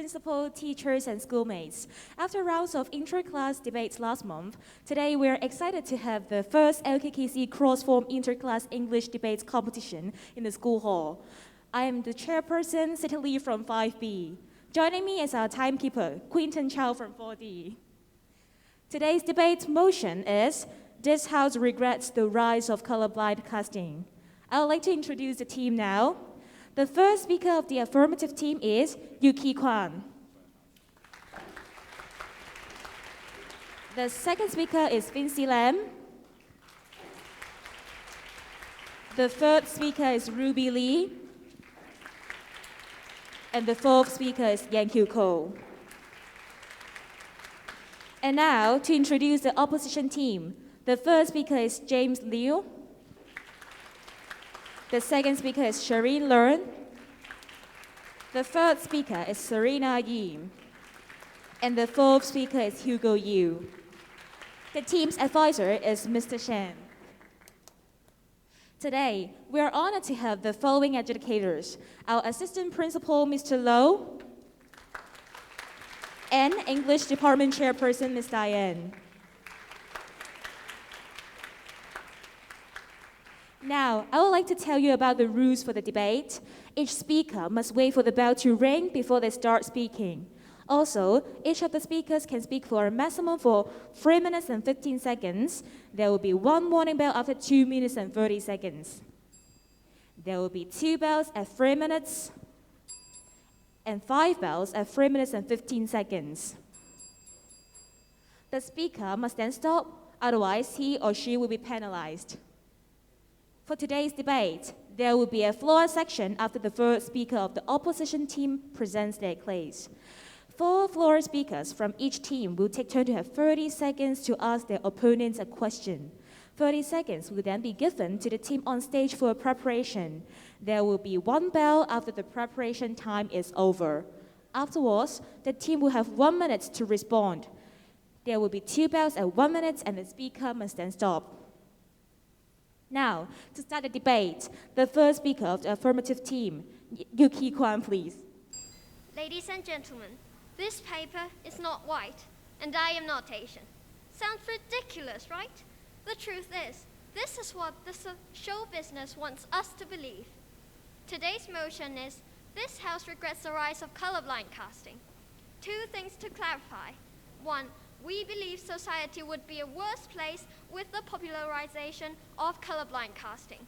principal, teachers, and schoolmates. After rounds of inter-class debates last month, today we are excited to have the first LKKC Cross-form Inter-class English debates competition in the school hall. I am the chairperson, City Lee from 5B. Joining me is our timekeeper, Quinton Chow from 4D. Today's debate motion is, "This House regrets the rise of colorblind casting." I would like to introduce the team now. The first speaker of the affirmative team is Yuki Kwan. The second speaker is Vinci Lam. The third speaker is Ruby Lee. And the fourth speaker is Yankyu Ko. And now, to introduce the opposition team, the first speaker is James Liu. The second speaker is Shireen Learn. The third speaker is Serena Yim. And the fourth speaker is Hugo Yu. The team's advisor is Mr. Shen. Today, we are honored to have the following educators: our assistant principal, Mr. Low, and English department chairperson, Miss Dian. Now, I would like to tell you about the rules for the debate. Each speaker must wait for the bell to ring before they start speaking. Also, each of the speakers can speak for a maximum for 3 minutes and 15 seconds. There will be one warning bell after 2 minutes and 30 seconds. There will be 2 bells at 3 minutes and 5 bells at 3 minutes and 15 seconds. The speaker must then stop, otherwise he or she will be penalized. For today's debate, there will be a floor section after the first speaker of the opposition team presents their case. 4 floor speakers from each team will take turn to have 30 seconds to ask their opponents a question. 30 seconds will then be given to the team on stage for preparation. There will be 1 bell after the preparation time is over. Afterwards, the team will have 1 minute to respond. There will be 2 bells at 1 minute, and the speaker must then stop. Now, to start the debate, the first speaker of the affirmative team, Yuki Kwan, please. Ladies and gentlemen, this paper is not white, and I am not Asian. Sounds ridiculous, right? The truth is, this is what the show business wants us to believe. Today's motion is, this house regrets the rise of colorblind casting. 2 things to clarify. 1, we believe society would be a worse place with the popularization of colorblind casting.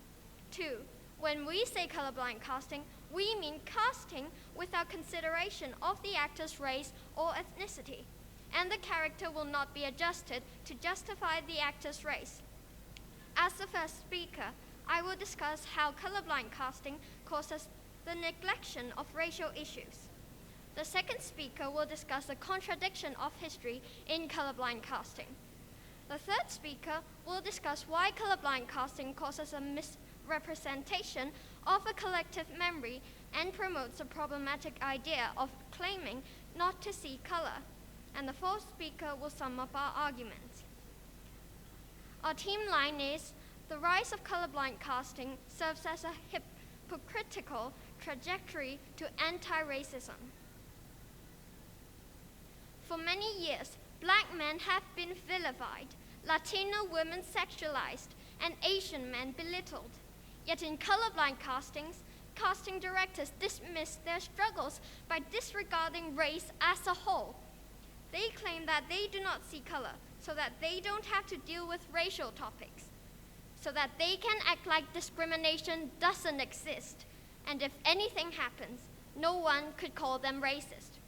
2, when we say colorblind casting, we mean casting without consideration of the actor's race or ethnicity, and the character will not be adjusted to justify the actor's race. As the first speaker, I will discuss how colorblind casting causes the neglection of racial issues. The second speaker will discuss the contradiction of history in colorblind casting. The third speaker will discuss why colorblind casting causes a misrepresentation of a collective memory and promotes the problematic idea of claiming not to see color. And the fourth speaker will sum up our arguments. Our team line is, the rise of colorblind casting serves as a hypocritical trajectory to anti-racism. For many years, black men have been vilified, Latino women sexualized, and Asian men belittled. Yet in colorblind castings, casting directors dismiss their struggles by disregarding race as a whole. They claim that they do not see color, so that they don't have to deal with racial topics, so that they can act like discrimination doesn't exist, and if anything happens, no one could call them racist.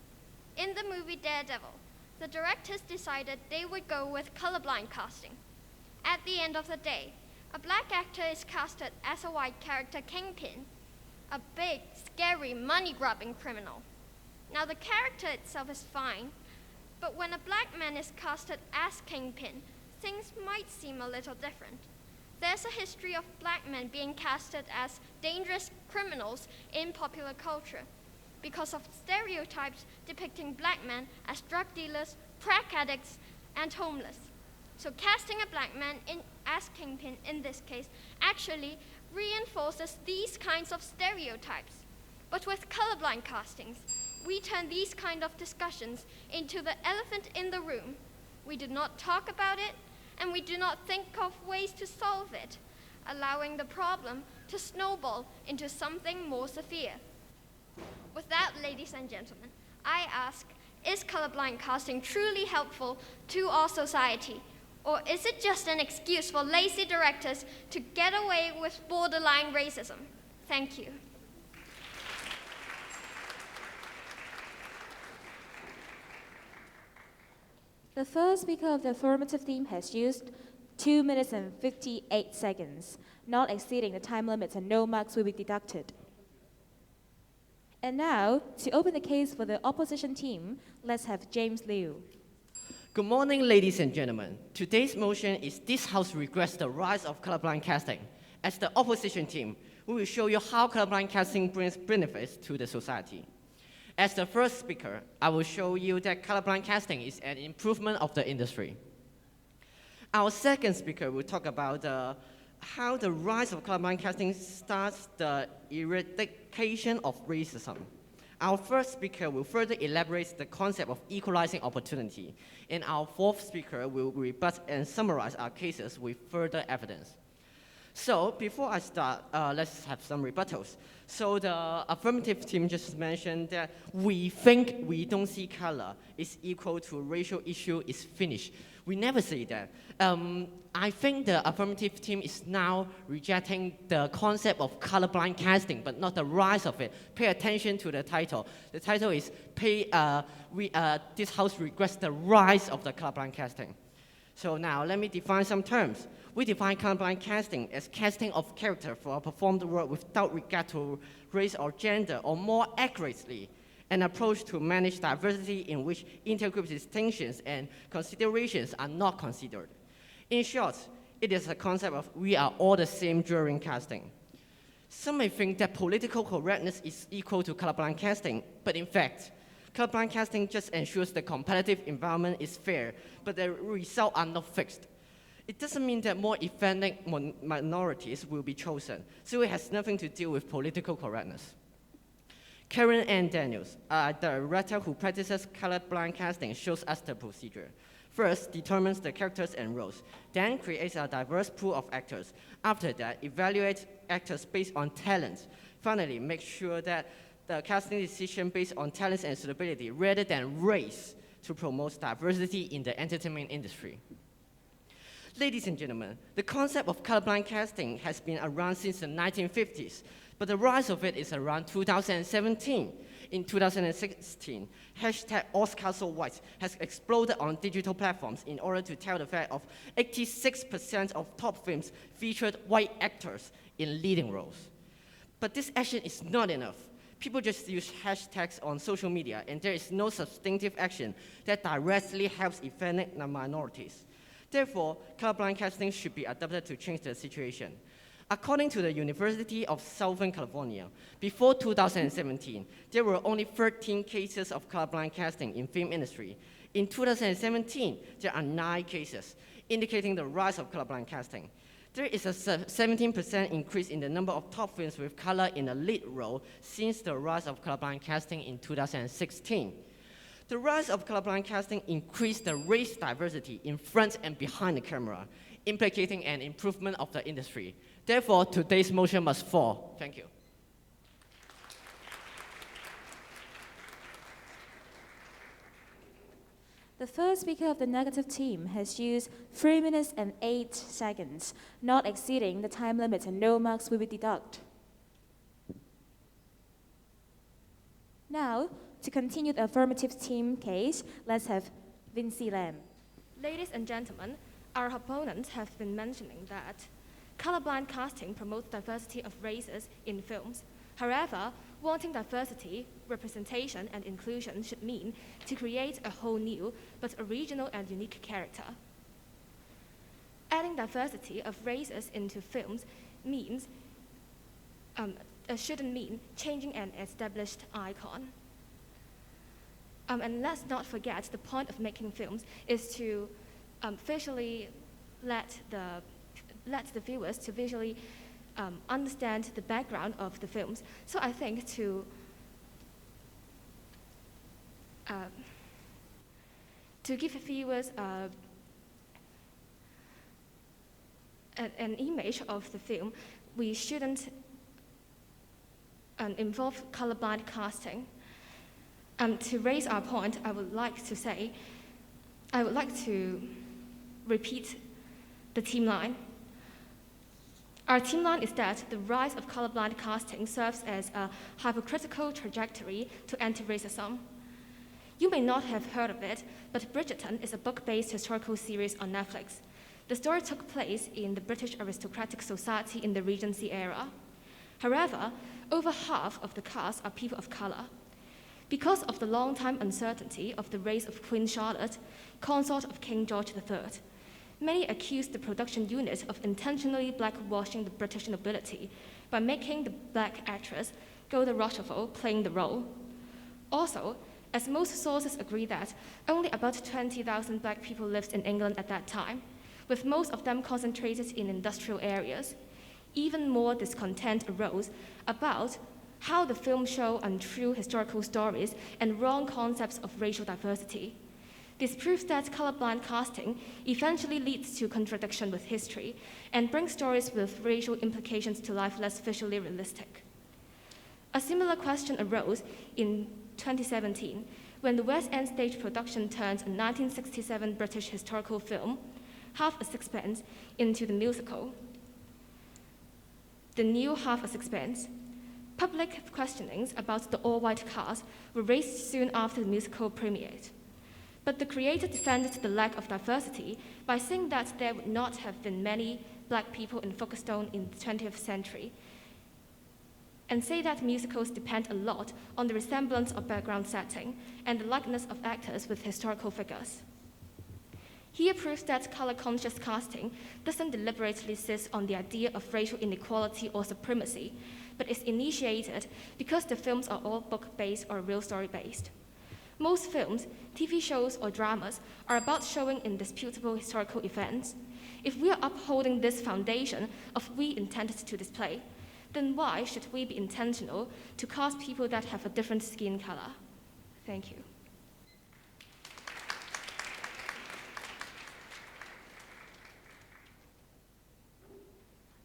In the movie Daredevil, the directors decided they would go with colorblind casting. At the end of the day, a black actor is casted as a white character Kingpin, a big, scary, money-grubbing criminal. Now, the character itself is fine, but when a black man is casted as Kingpin, things might seem a little different. There's a history of black men being casted as dangerous criminals in popular culture because of stereotypes depicting black men as drug dealers, crack addicts, and homeless. So casting a black man as Kingpin in this case actually reinforces these kinds of stereotypes. But with colorblind castings, we turn these kind of discussions into the elephant in the room. We do not talk about it, and we do not think of ways to solve it, allowing the problem to snowball into something more severe. With that, ladies and gentlemen, I ask, is colorblind casting truly helpful to our society? Or is it just an excuse for lazy directors to get away with borderline racism? Thank you. The first speaker of the affirmative team has used 2 minutes and 58 seconds, not exceeding the time limit, and no marks will be deducted. And now, to open the case for the opposition team, let's have James Liu. Good morning, ladies and gentlemen. Today's motion is this House regrets the rise of colorblind casting. As the opposition team, we will show you how colorblind casting brings benefits to the society. As the first speaker, I will show you that colorblind casting is an improvement of the industry. Our second speaker will talk about how the rise of colorblind casting starts the eradication of racism. Our first speaker will further elaborate the concept of equalizing opportunity, and our fourth speaker will rebut and summarize our cases with further evidence. So before I start, let's have some rebuttals. So the affirmative team just mentioned that we think we don't see color is equal to racial issue is finished. We never say that. I think the affirmative team is now rejecting the concept of colorblind casting, but not the rise of it. Pay attention to the title. The title is This House regrets the rise of the colorblind casting. So now let me define some terms. We define colorblind casting as casting of character for a performed work without regard to race or gender, or more accurately, an approach to manage diversity in which intergroup distinctions and considerations are not considered. In short, it is a concept of we are all the same during casting. Some may think that political correctness is equal to colorblind casting, but in fact, colorblind casting just ensures the competitive environment is fair, but the results are not fixed. It doesn't mean that more ethnic minorities will be chosen, so it has nothing to do with political correctness. Karen Ann Daniels, a director who practices colorblind casting, shows us the procedure. First, determines the characters and roles, then creates a diverse pool of actors. After that, evaluates actors based on talent. Finally, makes sure that the casting decision based on talents and suitability rather than race to promote diversity in the entertainment industry. Ladies and gentlemen, the concept of colorblind casting has been around since the 1950s, but the rise of it is around 2017. In 2016, hashtag #OscarSoWhite has exploded on digital platforms in order to tell the fact of 86% of top films featured white actors in leading roles. But this action is not enough. People just use hashtags on social media, and there is no substantive action that directly helps ethnic minorities. Therefore, colorblind casting should be adopted to change the situation. According to the University of Southern California, before 2017, there were only 13 cases of colorblind casting in film industry. In 2017, there are 9 cases, indicating the rise of colorblind casting. There is a 17% increase in the number of top films with color in a lead role since the rise of colorblind casting in 2016. The rise of colorblind casting increased the race diversity in front and behind the camera, implicating an improvement of the industry. Therefore, today's motion must fall. Thank you. The first speaker of the negative team has used 3 minutes and 8 seconds, not exceeding the time limit, and no marks will be deducted. Now, to continue the affirmative team case, let's have Vinci Lam. Ladies and gentlemen, our opponents have been mentioning that colorblind casting promotes diversity of races in films. However, wanting diversity, representation, and inclusion should mean to create a whole new but original and unique character. Adding diversity of races into films shouldn't mean changing an established icon. And let's not forget, the point of making films is to visually let the viewers to visually understand the background of the films. So I think to to give viewers an image of the film, we shouldn't involve colorblind casting. To raise our point, I would like to repeat the theme line. Our theme line is that the rise of colorblind casting serves as a hypocritical trajectory to anti-racism. You may not have heard of it, but Bridgerton is a book-based historical series on Netflix. The story took place in the British aristocratic society in the Regency era. However, over half of the cast are people of color. Because of the long-time uncertainty of the race of Queen Charlotte, consort of King George III, many accused the production unit of intentionally blackwashing the British nobility by making the black actress Golda Rochefort playing the role. Also, as most sources agree that only about 20,000 black people lived in England at that time, with most of them concentrated in industrial areas, even more discontent arose about how the film showed untrue historical stories and wrong concepts of racial diversity. This proves that colorblind casting eventually leads to contradiction with history and brings stories with racial implications to life less visually realistic. A similar question arose in 2017 when the West End stage production turned a 1967 British historical film, Half a Sixpence, into the musical, The New Half a Sixpence. Public questionings about the all-white cast were raised soon after the musical premiered. But the creator defended the lack of diversity by saying that there would not have been many black people in Folkestone in the 20th century, and say that musicals depend a lot on the resemblance of background setting and the likeness of actors with historical figures. He proves that color-conscious casting doesn't deliberately insist on the idea of racial inequality or supremacy, but is initiated because the films are all book-based or real story-based. Most films, TV shows, or dramas are about showing indisputable historical events. If we are upholding this foundation of we intended to display, then why should we be intentional to cast people that have a different skin color? Thank you.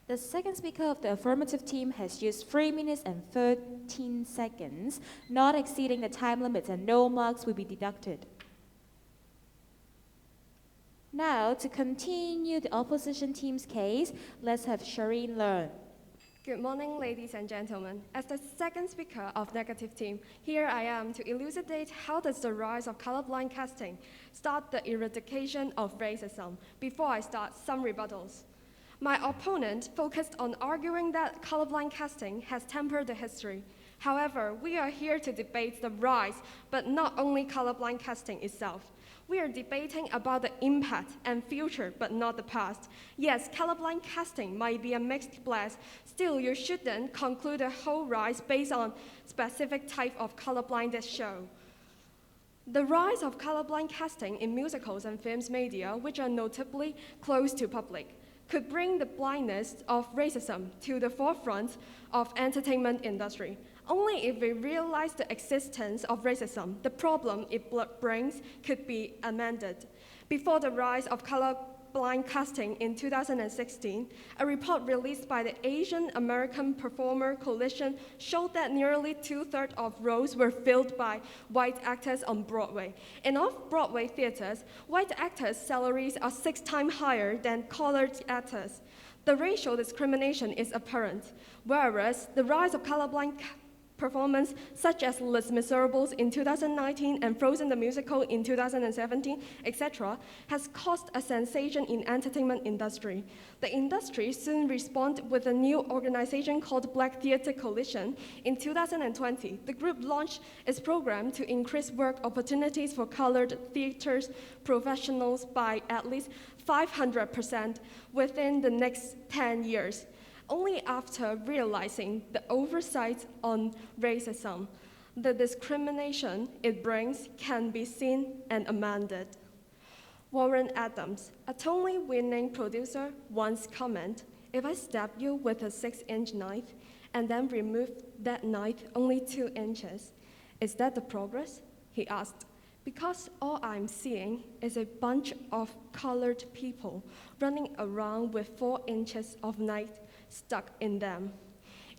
The second speaker of the affirmative team has used 3 minutes and 13 seconds, not exceeding the time limit, and no marks will be deducted. Now, to continue the opposition team's case, let's have Shireen learn. Good morning, ladies and gentlemen. As the second speaker of negative team, here I am to elucidate how does the rise of colorblind casting start the eradication of racism. Before I start, some rebuttals. My opponent focused on arguing that colorblind casting has tempered the history. However, we are here to debate the rise, but not only colorblind casting itself. We are debating about the impact and future, but not the past. Yes, colorblind casting might be a mixed blast. Still, you shouldn't conclude a whole rise based on specific type of colorblindness show. The rise of colorblind casting in musicals and films media, which are notably close to public, could bring the blindness of racism to the forefront of entertainment industry. Only if we realize the existence of racism, the problem it brings could be amended. Before the rise of colorblind casting in 2016, a report released by the Asian American Performer Coalition showed that nearly 2/3 of roles were filled by white actors on Broadway. In off-Broadway theaters, white actors' salaries are 6 times higher than colored actors. The racial discrimination is apparent, whereas the rise of colorblind performance such as Les Miserables in 2019 and Frozen the Musical in 2017, etc., has caused a sensation in entertainment industry. The industry soon responded with a new organization called Black Theatre Coalition. In 2020, the group launched its program to increase work opportunities for colored theaters professionals by at least 500% within the next 10 years. Only after realizing the oversight on racism, the discrimination it brings can be seen and amended. Warren Adams, a Tony-winning producer, once commented, "If I stab you with a 6-inch knife and then remove that knife only 2 inches, is that the progress?" He asked. Because all I'm seeing is a bunch of colored people running around with 4 inches of night stuck in them.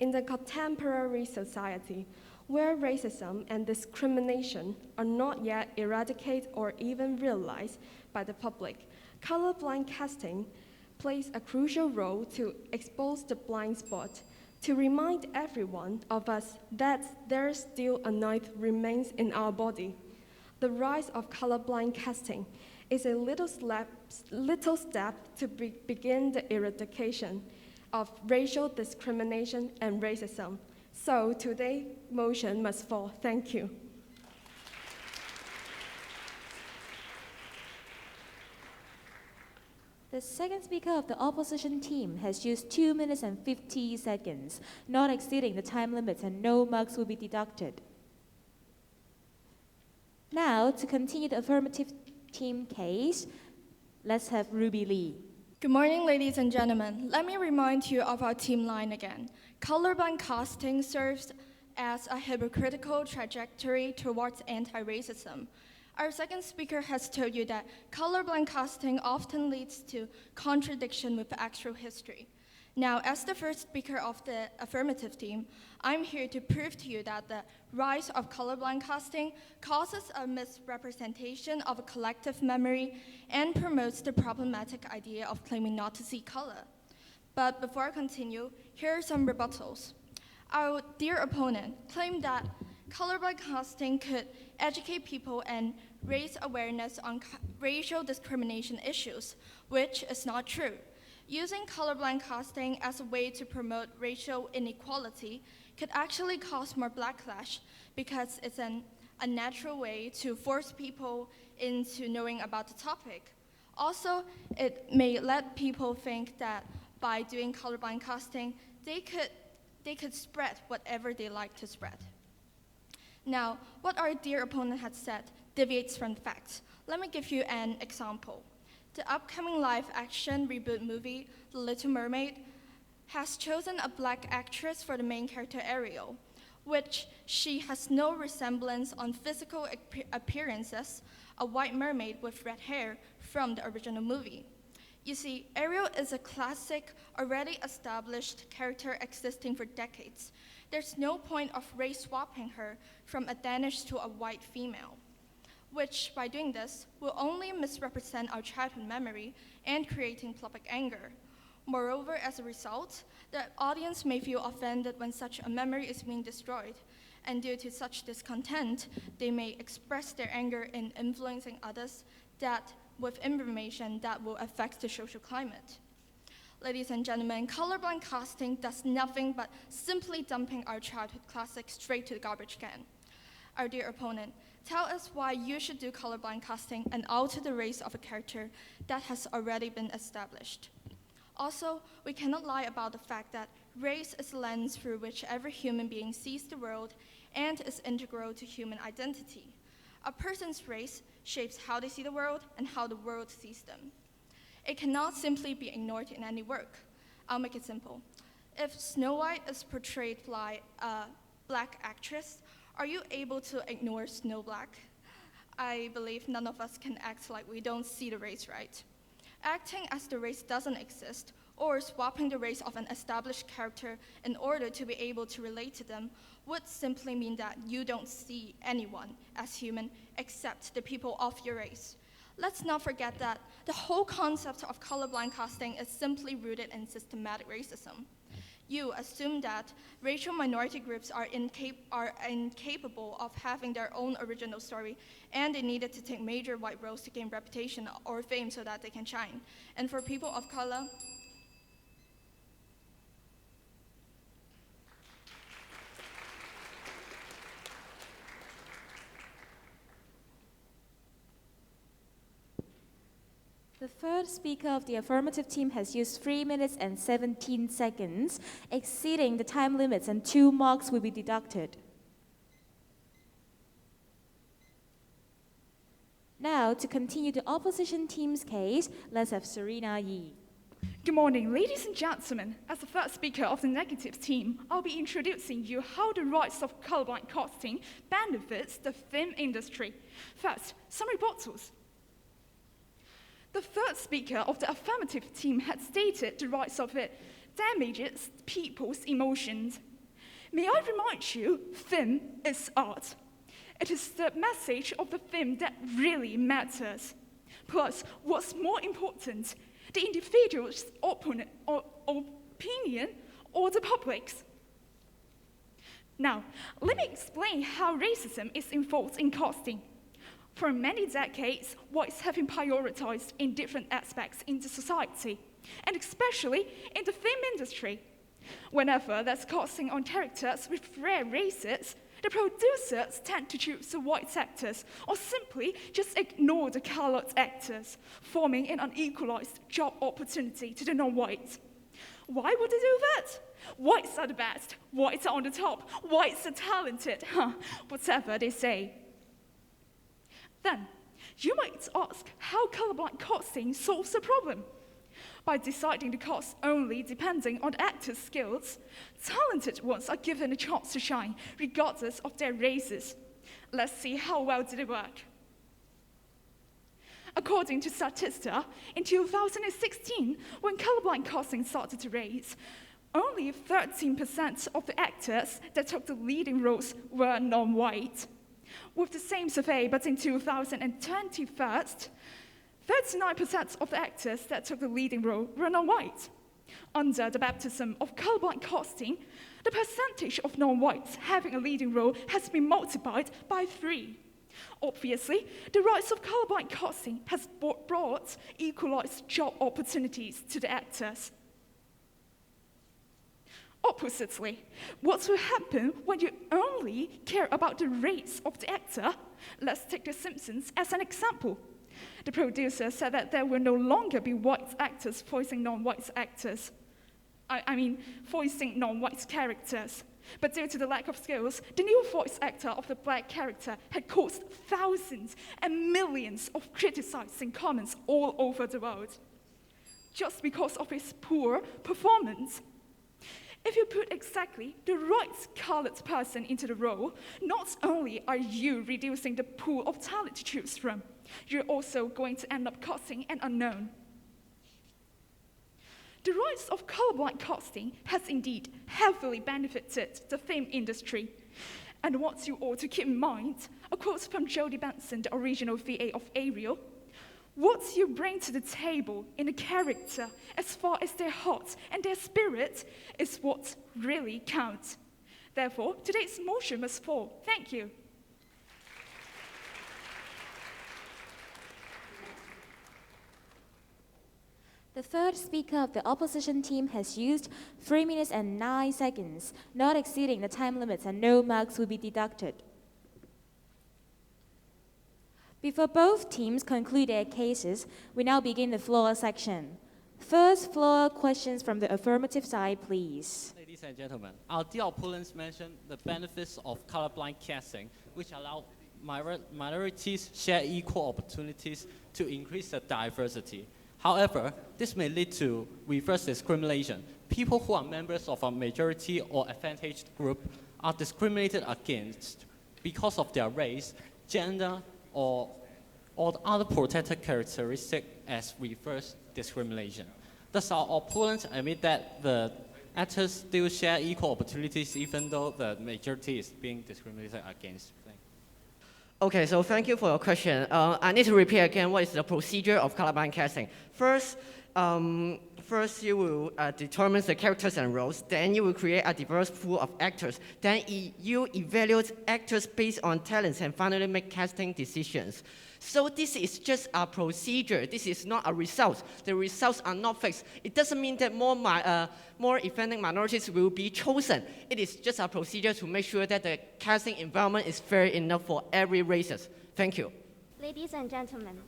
In the contemporary society, where racism and discrimination are not yet eradicated or even realized by the public, colorblind casting plays a crucial role to expose the blind spot, to remind everyone of us that there still a knife remains in our body. The rise of colorblind casting is a little step to begin the eradication of racial discrimination and racism. So today's motion must fall. Thank you. The second speaker of the opposition team has used 2 minutes and 50 seconds, not exceeding the time limit, and no marks will be deducted. Now, to continue the affirmative team case, let's have Ruby Lee. Good morning, ladies and gentlemen. Let me remind you of our team line again. Colorblind casting serves as a hypocritical trajectory towards anti-racism. Our second speaker has told you that colorblind casting often leads to contradiction with actual history. Now, as the first speaker of the affirmative team, I'm here to prove to you that the rise of colorblind casting causes a misrepresentation of a collective memory and promotes the problematic idea of claiming not to see color. But before I continue, here are some rebuttals. Our dear opponent claimed that colorblind casting could educate people and raise awareness on racial discrimination issues, which is not true. Using colorblind casting as a way to promote racial inequality could actually cause more backlash because it's a natural way to force people into knowing about the topic. Also, it may let people think that by doing colorblind casting, they could spread whatever they like to spread. Now, what our dear opponent had said deviates from facts. Let me give you an example. The upcoming live-action reboot movie, The Little Mermaid, has chosen a black actress for the main character Ariel, which she has no resemblance on physical appearances, a white mermaid with red hair from the original movie. You see, Ariel is a classic, already established character existing for decades. There's no point of race swapping her from a Danish to a white female, which by doing this will only misrepresent our childhood memory and creating public anger. Moreover, as a result, the audience may feel offended when such a memory is being destroyed, and due to such discontent, they may express their anger in influencing others with information that will affect the social climate. Ladies and gentlemen, colorblind casting does nothing but simply dumping our childhood classics straight to the garbage can. Our dear opponent, tell us why you should do colorblind casting and alter the race of a character that has already been established. Also, we cannot lie about the fact that race is the lens through which every human being sees the world and is integral to human identity. A person's race shapes how they see the world and how the world sees them. It cannot simply be ignored in any work. I'll make it simple. If Snow White is portrayed by a black actress, are you able to ignore Snow Black? I believe none of us can act like we don't see the race, right? Acting as the race doesn't exist, or swapping the race of an established character in order to be able to relate to them would simply mean that you don't see anyone as human except the people of your race. Let's not forget that the whole concept of colorblind casting is simply rooted in systematic racism. You assume that racial minority groups are incapable of having their own original story, and they needed to take major white roles to gain reputation or fame so that they can shine. And for people of color, The third speaker of the affirmative team has used 3 minutes and 17 seconds, exceeding the time limits, and 2 marks will be deducted. Now, to continue the opposition team's case, let's have Serena Yi. Good morning, ladies and gentlemen. As the first speaker of the negative team, I'll be introducing you how the rise of colorblind casting benefits the film industry. First, some rebuttals. The first speaker of the affirmative team had stated the rise of it damages people's emotions. May I remind you, film is art. It is the message of the film that really matters. Plus, what's more important, the individual's opinion or the public's. Now, let me explain how racism is involved in casting. For many decades, whites have been prioritized in different aspects in the society, and especially in the film industry. Whenever there's casting on characters with rare races, the producers tend to choose the white actors or simply just ignore the colored actors, forming an unequalized job opportunity to the non-whites. Why would they do that? Whites are the best, whites are on the top, whites are talented, whatever they say. Then, you might ask how colorblind casting solves the problem. By deciding the cast only depending on the actor's skills, talented ones are given a chance to shine, regardless of their races. Let's see how well did it work. According to Statista, in 2016, when colorblind casting started to rise, only 13% of the actors that took the leading roles were non-white. With the same survey, but in 2021, 39% of the actors that took the leading role were non-white. Under the baptism of colorblind casting, the percentage of non-whites having a leading role has been multiplied by 3. Obviously, the rise of colorblind casting has brought equalized job opportunities to the actors. Oppositely, what will happen when you only care about the race of the actor? Let's take The Simpsons as an example. The producer said that there will no longer be white actors voicing non-white actors. Voicing non-white characters. But due to the lack of skills, the new voice actor of the black character had caused thousands and millions of criticizing comments all over the world, just because of his poor performance. If you put exactly the right colored person into the role, not only are you reducing the pool of talent to choose from, you're also going to end up casting an unknown. The rise of colorblind casting has indeed heavily benefited the film industry. And what you ought to keep in mind, a quote from Jodie Benson, the original VA of Ariel, what you bring to the table in a character as far as their heart and their spirit is what really counts. Therefore, today's motion must fall. Thank you. The third speaker of the opposition team has used 3 minutes and 9 seconds, not exceeding the time limits, and no marks will be deducted. Before both teams conclude their cases, we now begin the floor section. First floor questions from the affirmative side, please. Ladies and gentlemen, our dear opponents mentioned the benefits of colorblind casting, which allow minorities share equal opportunities to increase the diversity. However, this may lead to reverse discrimination. People who are members of a majority or advantaged group are discriminated against because of their race, gender, or other protected characteristics as reverse discrimination. Thus, our opponents admit that the actors still share equal opportunities even though the majority is being discriminated against. Okay, so thank you for your question. I need to repeat again what is the procedure of colorblind casting. First you will determine the characters and roles. Then you will create a diverse pool of actors. Then you evaluate actors based on talents and finally make casting decisions. So this is just a procedure. This is not a result. The results are not fixed. It doesn't mean that more ethnic minorities will be chosen. It is just a procedure to make sure that the casting environment is fair enough for every races. Thank you. Ladies and gentlemen,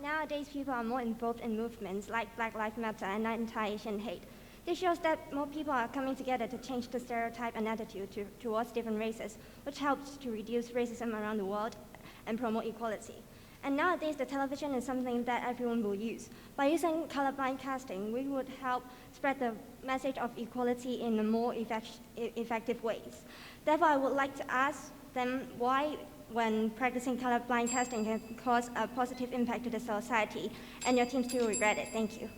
nowadays people are more involved in movements like Black Lives Matter and anti-Asian hate. This shows that more people are coming together to change the stereotype and attitude towards different races, which helps to reduce racism around the world and promote equality. And nowadays, the television is something that everyone will use. By using colorblind casting, we would help spread the message of equality in a more effective ways. Therefore, I would like to ask them why, when practicing colorblind casting, can cause a positive impact to the society, and your team still regret it. Thank you.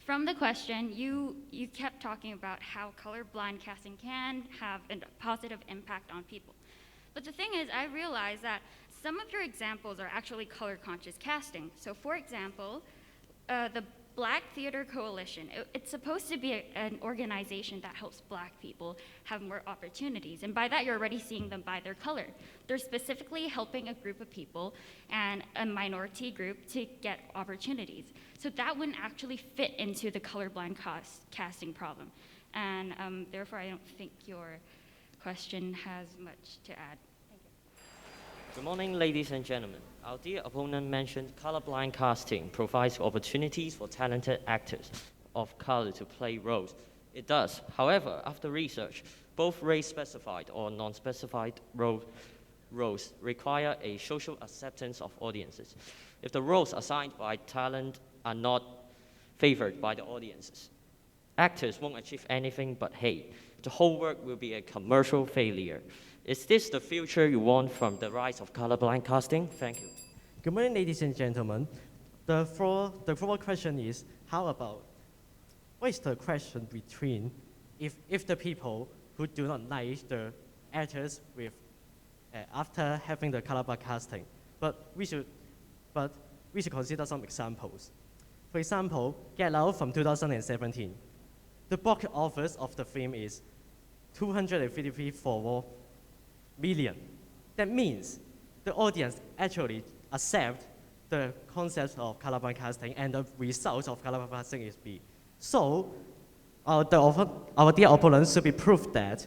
From the question, you kept talking about how colorblind casting can have a positive impact on people. But the thing is, I realized that some of your examples are actually color-conscious casting. So for example, the Black Theater Coalition, it's supposed to be an organization that helps Black people have more opportunities. And by that, you're already seeing them by their color. They're specifically helping a group of people and a minority group to get opportunities. So that wouldn't actually fit into the colorblind casting problem. And therefore, I don't think your question has much to add. Thank you. Good morning, ladies and gentlemen. Our dear opponent mentioned colorblind casting provides opportunities for talented actors of color to play roles. It does. However, after research, both race-specified or non-specified roles require a social acceptance of audiences. If the roles assigned by talent are not favored by the audiences, actors won't achieve anything but hate. The whole work will be a commercial failure. Is this the future you want from the rise of colorblind casting? Thank you. Good morning, ladies and gentlemen. The follow-up question is, what is the question between if the people who do not like the actors with after having the colorblind casting, but we should consider some examples. For example, Get Out from 2017. The box office of the film is 254 million. That means the audience actually accept the concept of colorblind casting, and the results of colorblind casting is B. So, our dear opponents should be proof that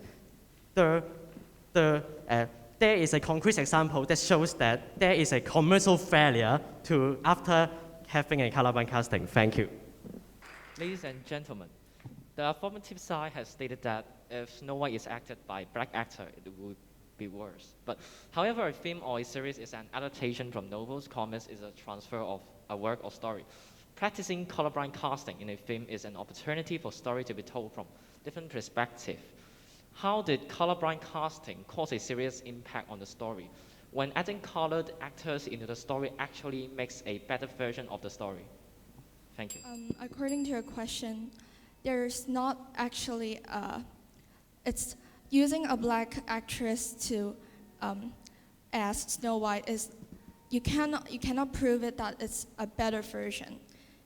there is a concrete example that shows that there is a commercial failure after having a colorblind casting. Thank you. Ladies and gentlemen, the affirmative side has stated that if Snow White is acted by a Black actor, it would be worse. But however, a film or a series is an adaptation from novels, comics is a transfer of a work or story. Practicing colorblind casting in a film is an opportunity for story to be told from different perspectives. How did colorblind casting cause a serious impact on the story? When adding colored actors into the story actually makes a better version of the story. Thank you. According to your question, there's not actually it's using a Black actress to as Snow White is you cannot prove it that it's a better version.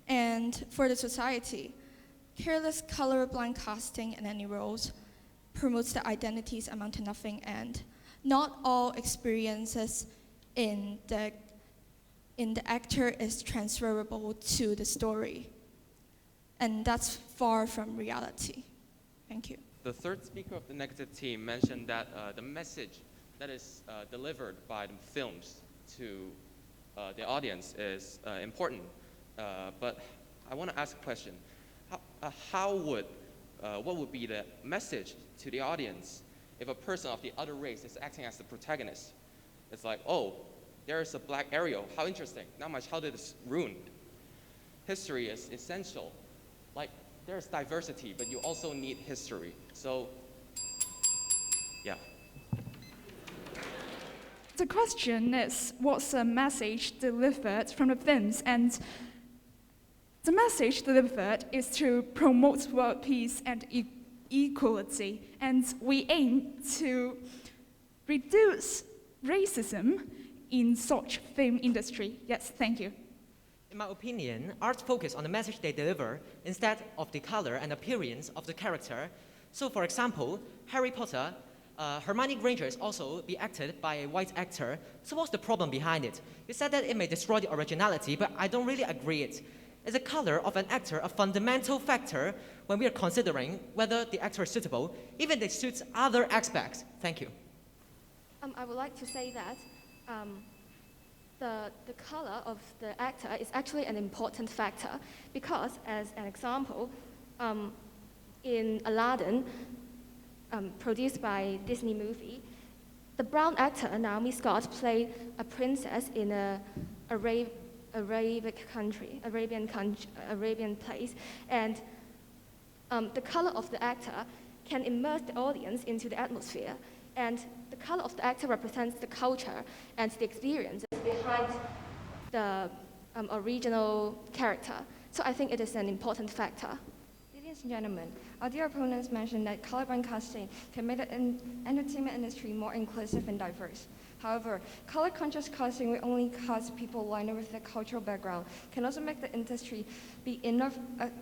And for the society, careless colorblind casting in any roles promotes the identities amount to nothing, and not all experiences in the actor is transferable to the story. And that's far from reality. Thank you. The third speaker of the negative team mentioned that the message that is delivered by the films to the audience is important. But I want to ask a question. What would be the message to the audience if a person of the other race is acting as the protagonist? It's like, oh, there is a Black Ariel. How interesting. Now my childhood is ruined. History is essential. Like, there's diversity, but you also need history. So, yeah. The question is, what's the message delivered from the films? And the message delivered is to promote world peace and equality. And we aim to reduce racism in such film industry. Yes, thank you. In my opinion, arts focus on the message they deliver instead of the color and appearance of the character. So for example, Harry Potter, Hermione Granger is also be acted by a white actor. So what's the problem behind it? You said that it may destroy the originality, but I don't really agree it. Is the color of an actor a fundamental factor when we are considering whether the actor is suitable, even if it suits other aspects? Thank you. I would like to say that the color of the actor is actually an important factor because, as an example, in Aladdin, produced by Disney movie, the brown actor Naomi Scott played a princess in a Arabian place, and the color of the actor can immerse the audience into the atmosphere, and the color of the actor represents the culture and the experiences behind the original character. So I think it is an important factor. Ladies and gentlemen, our dear opponents mentioned that colorblind casting can make the entertainment industry more inclusive and diverse. However, color-conscious casting will only cast people aligned with their cultural background, can also make the industry be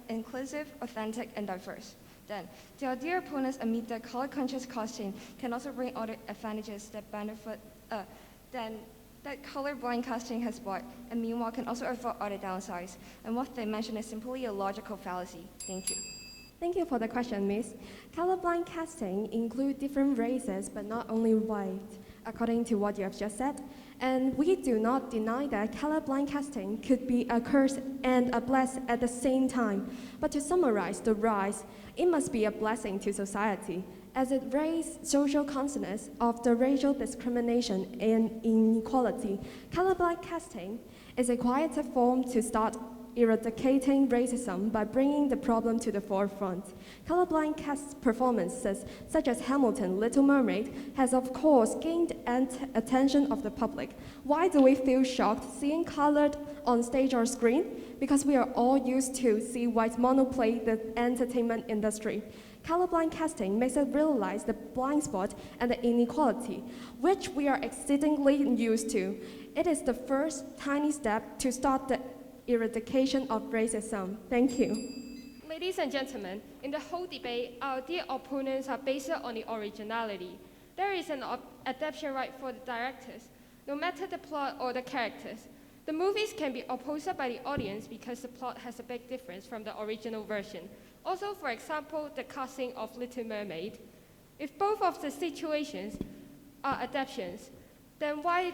inclusive, authentic, and diverse. Then, to our dear opponents admit that color-conscious casting can also bring other advantages that benefit, that colorblind casting has brought, and meanwhile can also avoid other downsides. And what they mention is simply a logical fallacy. Thank you. Thank you for the question, Miss. Colorblind casting includes different races, but not only white, according to what you have just said. And we do not deny that colorblind casting could be a curse and a blessing at the same time. But to summarize the rise, it must be a blessing to society, as it raised social consciousness of the racial discrimination and inequality. Colorblind casting is a quieter form to start eradicating racism by bringing the problem to the forefront. Colorblind cast performances such as Hamilton, Little Mermaid has of course gained attention of the public. Why do we feel shocked seeing colored on stage or screen? Because we are all used to see white monoplay the entertainment industry. Colorblind casting makes us realize the blind spot and the inequality, which we are exceedingly used to. It is the first tiny step to start the eradication of racism. Thank you. Ladies and gentlemen, in the whole debate, our dear opponents are based on the originality. There is an adaptation right for the directors, no matter the plot or the characters. The movies can be opposed by the audience because the plot has a big difference from the original version. Also, for example, the casting of Little Mermaid. If both of the situations are adaptations, then why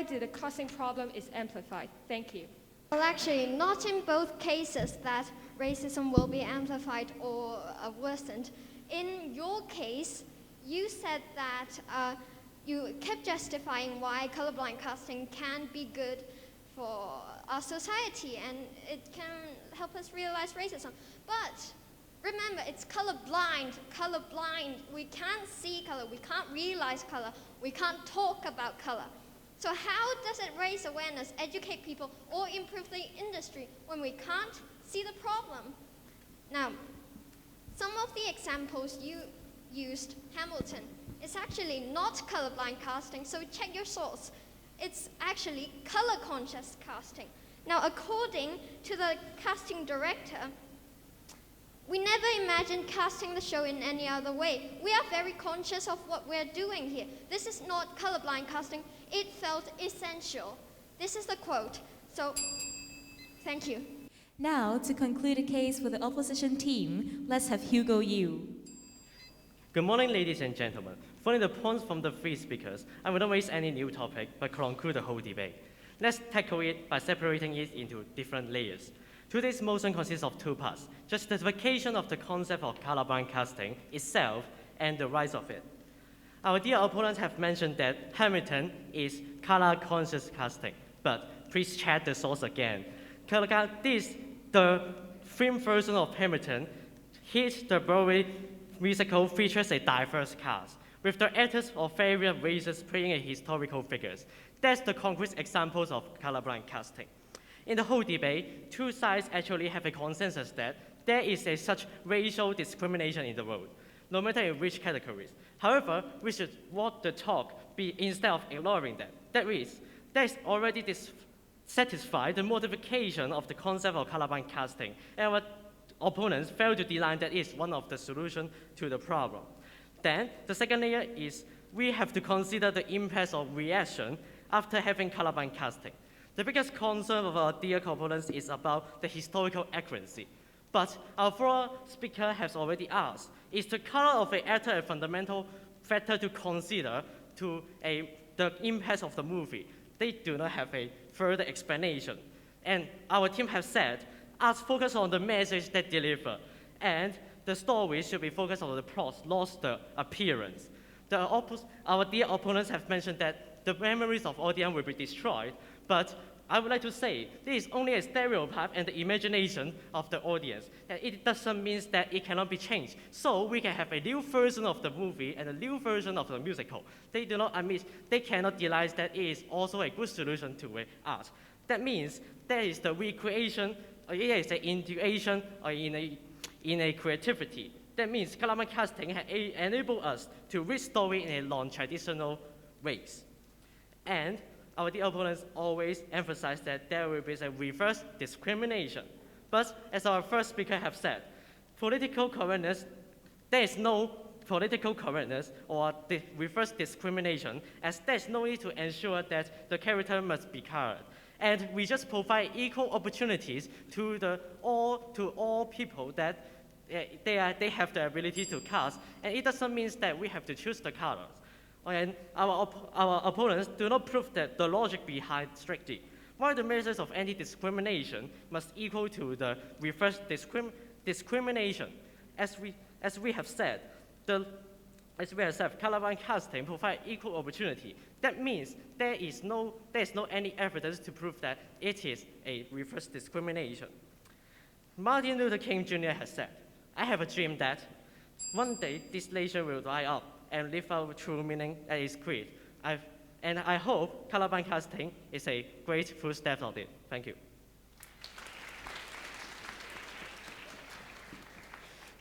do the casting problem is amplified? Thank you. Well, actually, not in both cases that racism will be amplified or worsened. In your case, you said that you kept justifying why colorblind casting can be good for our society and it can help us realize racism. But remember, it's colorblind. Colorblind. We can't see color. We can't realize color. We can't talk about color. So how does it raise awareness, educate people, or improve the industry when we can't see the problem? Now, some of the examples you used, Hamilton, is actually not colorblind casting, so check your source. It's actually color-conscious casting. Now, according to the casting director, we never imagined casting the show in any other way. We are very conscious of what we're doing here. This is not colorblind casting. It felt essential. This is the quote. So, thank you. Now, to conclude the case for the opposition team, let's have Hugo Yu. Good morning, ladies and gentlemen. Following the points from the three speakers, I will not raise any new topic, but conclude the whole debate. Let's tackle it by separating it into different layers. Today's motion consists of two parts: justification of the concept of colorblind casting itself and the rise of it. Our dear opponents have mentioned that Hamilton is color-conscious casting, but please check the source again. The film version of Hamilton, hit the Broadway musical, features a diverse cast, with the actors of various races playing historical figures. That's the concrete examples of colorblind casting. In the whole debate, two sides actually have a consensus that there is such racial discrimination in the world, no matter in which categories. However, we should want the talk be instead of ignoring that. That is already satisfied the modification of the concept of colorblind casting, and our opponents fail to deny that is one of the solutions to the problem. Then, the second layer is we have to consider the impact of reaction after having colorblind casting. The biggest concern of our dear opponents is about the historical accuracy. But our four speaker has already asked, is the color of the actor a fundamental factor to consider to the impact of the movie? They do not have a further explanation. And our team has said, us focus on the message they deliver, and the story should be focused on the plot, not the appearance. Our dear opponents have mentioned that the memories of audience will be destroyed, but I would like to say this is only a stereotype and the imagination of the audience. And it doesn't mean that it cannot be changed. So we can have a new version of the movie and a new version of the musical. They do not admit, they cannot deny that it is also a good solution to art. That means there is the recreation, or it is an intuition, or in a creativity. That means colorblind casting has enabled us to read story in a non-traditional ways. And our dear opponents always emphasize that there will be a reverse discrimination. But as our first speaker have said, political correctness, there is no political correctness or reverse discrimination, as there is no need to ensure that the character must be colored. And we just provide equal opportunities to all people that they have the ability to cast, and it doesn't mean that we have to choose the colors. And our opponents do not prove that the logic behind strictly. While the measures of anti-discrimination must equal to the reverse discrimination, as we have said, colorblind casting provide equal opportunity. That means there is no any evidence to prove that it is a reverse discrimination. Martin Luther King Jr. has said, "I have a dream that one day this nation will rise up and live out true meaning at its creed." And I hope colorblind casting is a great first step of it. Thank you.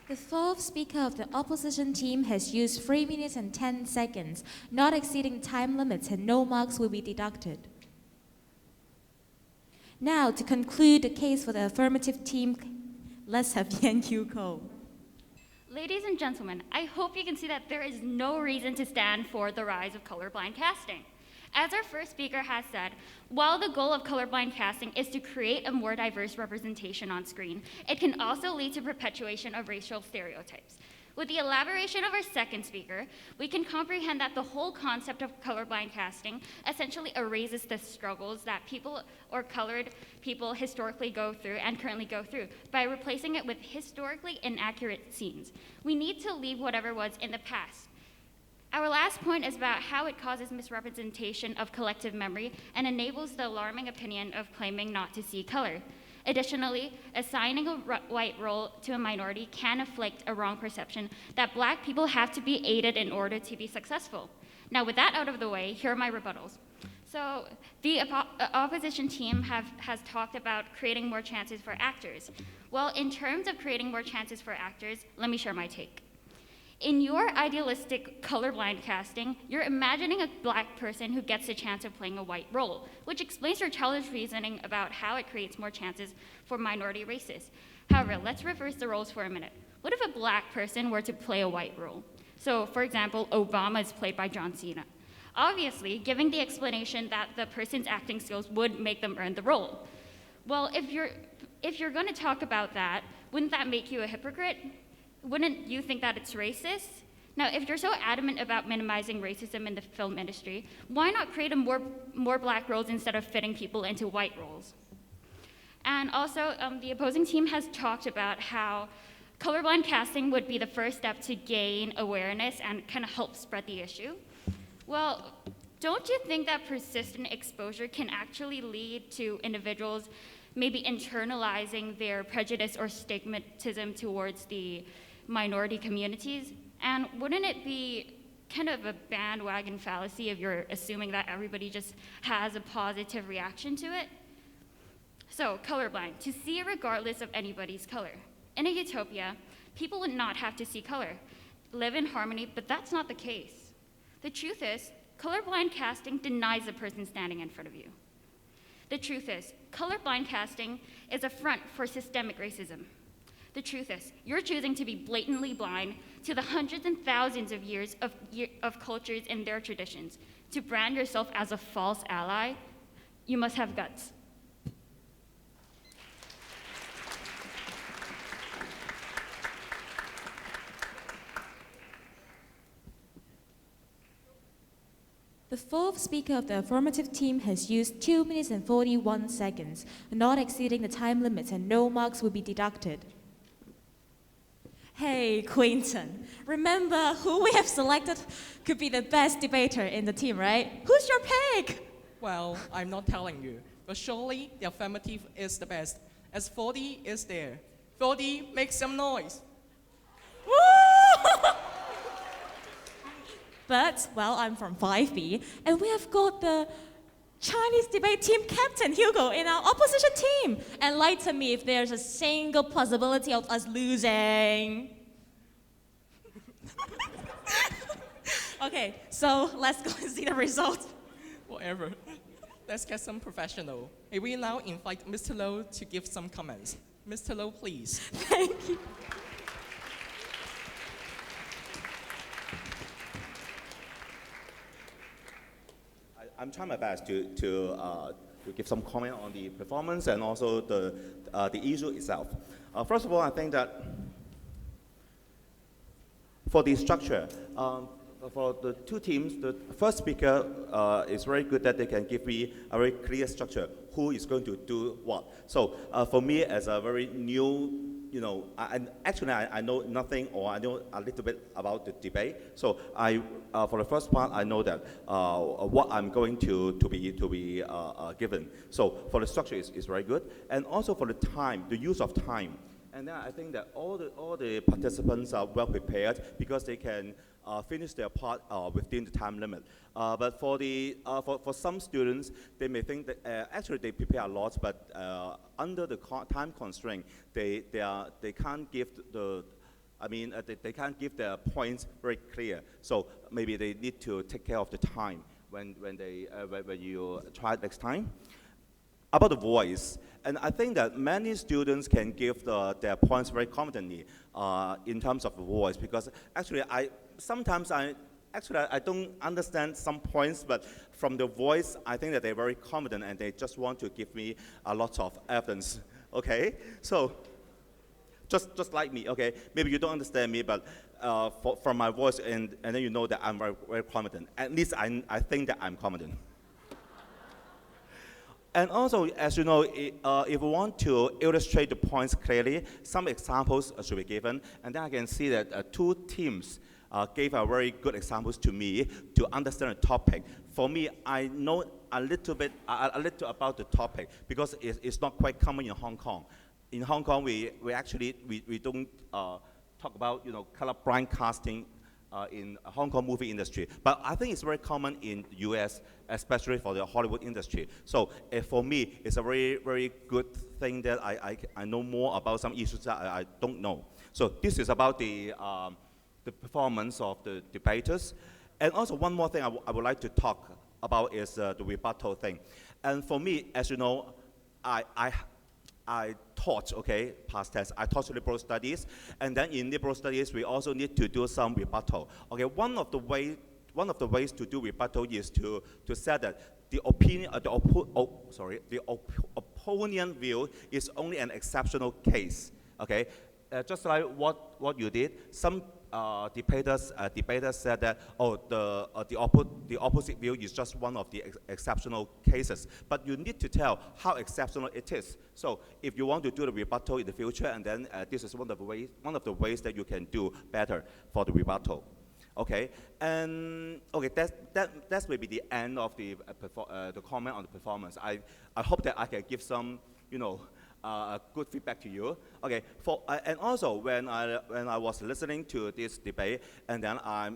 The fourth speaker of the opposition team has used 3 minutes and 10 seconds, not exceeding time limits, and no marks will be deducted. Now, to conclude the case for the affirmative team, let's have Yan Yu-ko. Ladies and gentlemen, I hope you can see that there is no reason to stand for the rise of colorblind casting. As our first speaker has said, while the goal of colorblind casting is to create a more diverse representation on screen, it can also lead to perpetuation of racial stereotypes. With the elaboration of our second speaker, we can comprehend that the whole concept of colorblind casting essentially erases the struggles that people or colored people historically go through and currently go through by replacing it with historically inaccurate scenes. We need to leave whatever was in the past. Our last point is about how it causes misrepresentation of collective memory and enables the alarming opinion of claiming not to see color. Additionally, assigning a white role to a minority can inflict a wrong perception that Black people have to be aided in order to be successful. Now, with that out of the way, here are my rebuttals. So, the opposition team has talked about creating more chances for actors. Well, in terms of creating more chances for actors, let me share my take. In your idealistic colorblind casting, you're imagining a Black person who gets a chance of playing a white role, which explains your childish reasoning about how it creates more chances for minority races. However, let's reverse the roles for a minute. What if a Black person were to play a white role? So, for example, Obama is played by John Cena. Obviously, giving the explanation that the person's acting skills would make them earn the role. Well, if you're going to talk about that, wouldn't that make you a hypocrite? Wouldn't you think that it's racist? Now, if you're so adamant about minimizing racism in the film industry, why not create more Black roles instead of fitting people into white roles? And also, the opposing team has talked about how colorblind casting would be the first step to gain awareness and kind of help spread the issue. Well, don't you think that persistent exposure can actually lead to individuals maybe internalizing their prejudice or stigmatism towards the minority communities? And wouldn't it be kind of a bandwagon fallacy if you're assuming that everybody just has a positive reaction to it? So, colorblind, to see regardless of anybody's color. In a utopia, people would not have to see color, live in harmony, but that's not the case. The truth is, colorblind casting denies the person standing in front of you. The truth is, colorblind casting is a front for systemic racism. The truth is, you're choosing to be blatantly blind to the hundreds and thousands of years of cultures and their traditions. To brand yourself as a false ally, you must have guts. The fourth speaker of the affirmative team has used 2 minutes and 41 seconds, not exceeding the time limits, and no marks will be deducted. Hey, Quentin, remember who we have selected could be the best debater in the team, right? Who's your pick? Well, I'm not telling you. but surely the affirmative is the best, as 40 is there. 40, make some noise. But, well, I'm from 5B, and we have got the Chinese debate team captain, Hugo, in our opposition team. Enlighten me if there's a single possibility of us losing. Okay, so let's go and see the result. Whatever. Let's get some professional. May we now invite Mr. Low to give some comments. Mr. Low, please. Thank you. I'm trying my best to give some comment on the performance and also the issue itself. First of all, I think that for the structure, for the two teams, the first speaker is very good that they can give me a very clear structure, who is going to do what. So for me, as a very new, I know nothing, or I know a little bit about the debate. So for the first part, I know that what I'm going to be given. So for the structure is very good, and also for the time, the use of time. And then I think that all the participants are well prepared because they can finish their part within the time limit. But for some students, they may think that actually they prepare a lot, but under the time constraint, they can't give they can't give their points very clear. So maybe they need to take care of the time when you try it next time. About the voice, and I think that many students can give their points very confidently in terms of the voice, because actually I don't understand some points, but from the voice, I think that they're very confident and they just want to give me a lot of evidence, okay? So, just like me, okay? Maybe you don't understand me, but from my voice, and then you know that I'm very, very confident. At least I think that I'm confident. And also, as you know, if we want to illustrate the points clearly, some examples should be given. And then I can see that two teams gave a very good examples to me to understand the topic. For me, I know a little about the topic because it's not quite common in Hong Kong. In Hong Kong, we don't talk about colorblind casting in Hong Kong movie industry, but I think it's very common in the US, especially for the Hollywood industry. So for me, it's a very, very good thing that I know more about some issues that I don't know. So this is about the performance of the debaters. And also one more thing I would like to talk about is the rebuttal thing. And for me, as you know, I taught, past tense, I taught liberal studies, and then in liberal studies, we also need to do some rebuttal. Okay, one of the ways to do rebuttal is to say that the opponent view is only an exceptional case. Okay, just like what you did, some debaters said that the opposite view is just one of the exceptional cases, but you need to tell how exceptional it is. So if you want to do the rebuttal in the future, and then this is one of the ways that you can do better for the rebuttal. Okay, and that's maybe the end of the comment on the performance. I hope that I can give some good feedback to you. Okay, and also when I was listening to this debate, and then I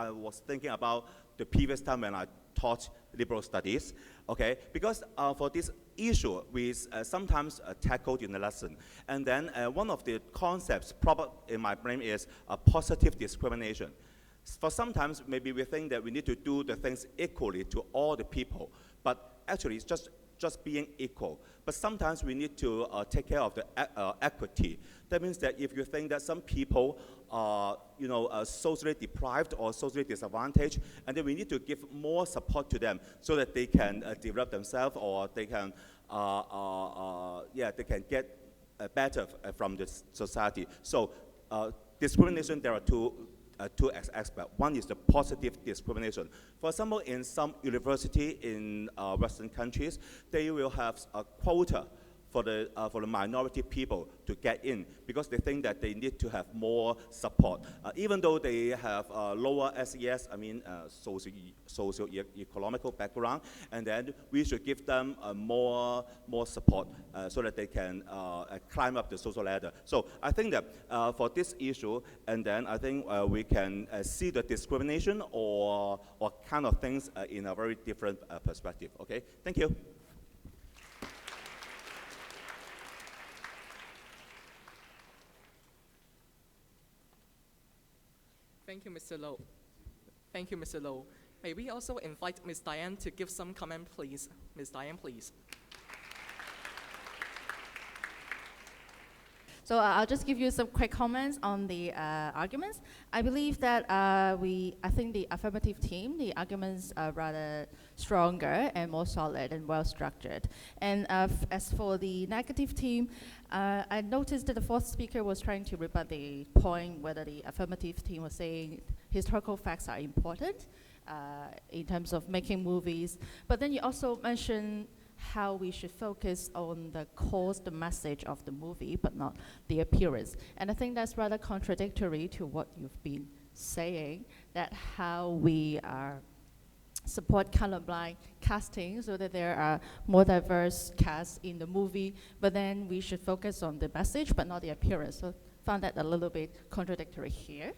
was thinking about the previous time when I taught liberal studies. Okay, because for this issue we sometimes tackled in the lesson, and then one of the concepts probably in my brain is positive discrimination. For sometimes maybe we think that we need to do the things equally to all the people, but actually it's just being equal. But sometimes we need to take care of the equity. That means that if you think that some people are socially deprived or socially disadvantaged, and then we need to give more support to them so that they can develop themselves, or they can they can get better from the society. So discrimination, there are two aspects. One is the positive discrimination. For example, in some university in Western countries, they will have a quota for the minority people to get in, because they think that they need to have more support. Even though they have lower SES, I mean socio-economical background, and then we should give them more support so that they can climb up the social ladder. So I think that for this issue, and then I think we can see the discrimination or kind of things in a very different perspective. Okay, thank you. Thank you, Mr. Low. Thank you, Mr. Low. May we also invite Miss Dian to give some comment, please? Miss Dian, please. So I'll just give you some quick comments on the arguments. I believe that I think the affirmative team, the arguments are rather stronger and more solid and well structured. And as for the negative team, I noticed that the fourth speaker was trying to rebut the point whether the affirmative team was saying historical facts are important in terms of making movies. But then you also mentioned how we should focus on the cause, the message of the movie, but not the appearance. And I think that's rather contradictory to what you've been saying, that how we support colorblind casting so that there are more diverse casts in the movie, but then we should focus on the message, but not the appearance. So found that a little bit contradictory here.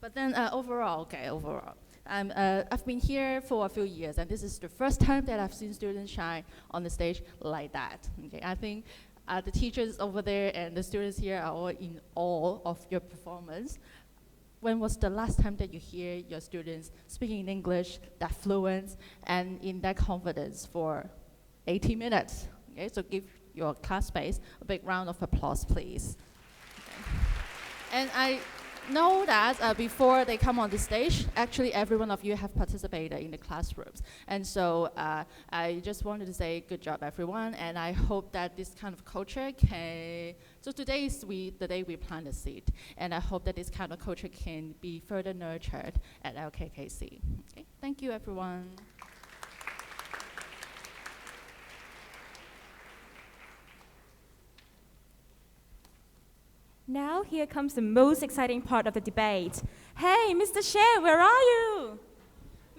But then overall. I've been here for a few years, and this is the first time that I've seen students shine on the stage like that. Okay, I think the teachers over there and the students here are all in awe of your performance. When was the last time that you hear your students speaking in English that fluent and in that confidence for 80 minutes? Okay, so give your classmates a big round of applause, please. Okay. And I know that before they come on the stage, actually every one of you have participated in the classrooms. And so I just wanted to say good job, everyone, and I hope that this kind of culture can, so today is the day we plant the seed, and I hope that this kind of culture can be further nurtured at LKKC. Okay, thank you, everyone. Now here comes the most exciting part of the debate. Hey, Mr. Shen, where are you?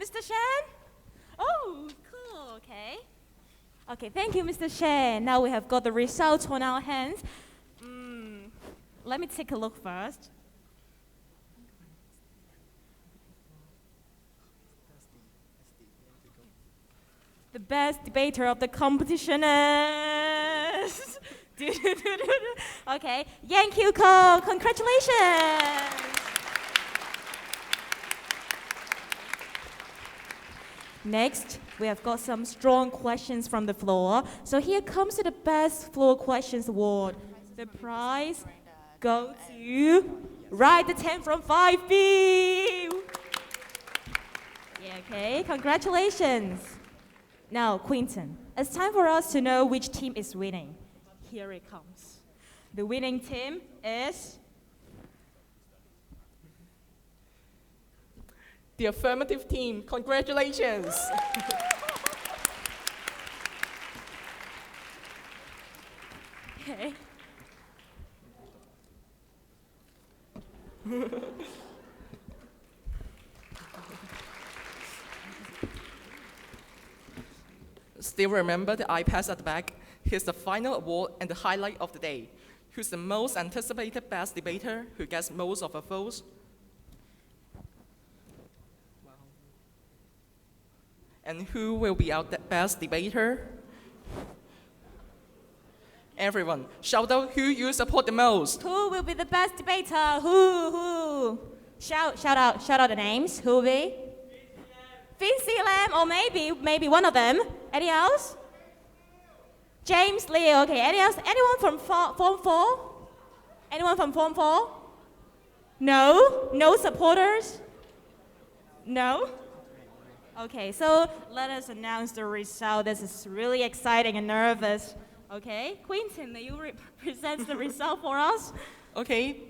Mr. Shen? Oh, cool, okay. Okay, thank you, Mr. Shen. Now we have got the results on our hands. Let me take a look first. The best debater of the competition is... Okay, Yankee Ko, congratulations! Next, we have got some strong questions from the floor. So here comes to the best floor questions award. The prize goes to Ride the 10 from 5B. Yeah, okay, congratulations. Now, Quinton, it's time for us to know which team is winning. Here it comes. The winning team is the affirmative team. Congratulations. Okay. Still remember the iPads at the back? Here's the final award and the highlight of the day. Who's the most anticipated best debater who gets most of the votes? Wow. And who will be our best debater? Everyone, shout out who you support the most. Who will be the best debater? Who? Shout out the names. Who will be? Vinci Lam, or maybe one of them. Any else? James Lee, okay. Any else? Anyone from Form 4? Anyone from Form 4? No? No supporters? No? Okay, so let us announce the result. This is really exciting and nervous. Okay, Quinton, may you present the result for us? Okay,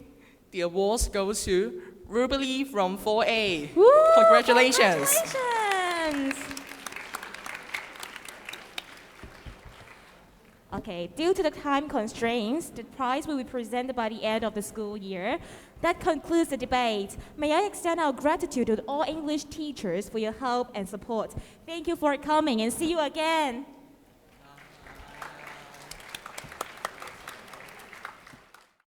the awards goes to Ruby Lee from 4A. Woo, congratulations. Okay, due to the time constraints, the prize will be presented by the end of the school year. That concludes the debate. May I extend our gratitude to all English teachers for your help and support. Thank you for coming and see you again.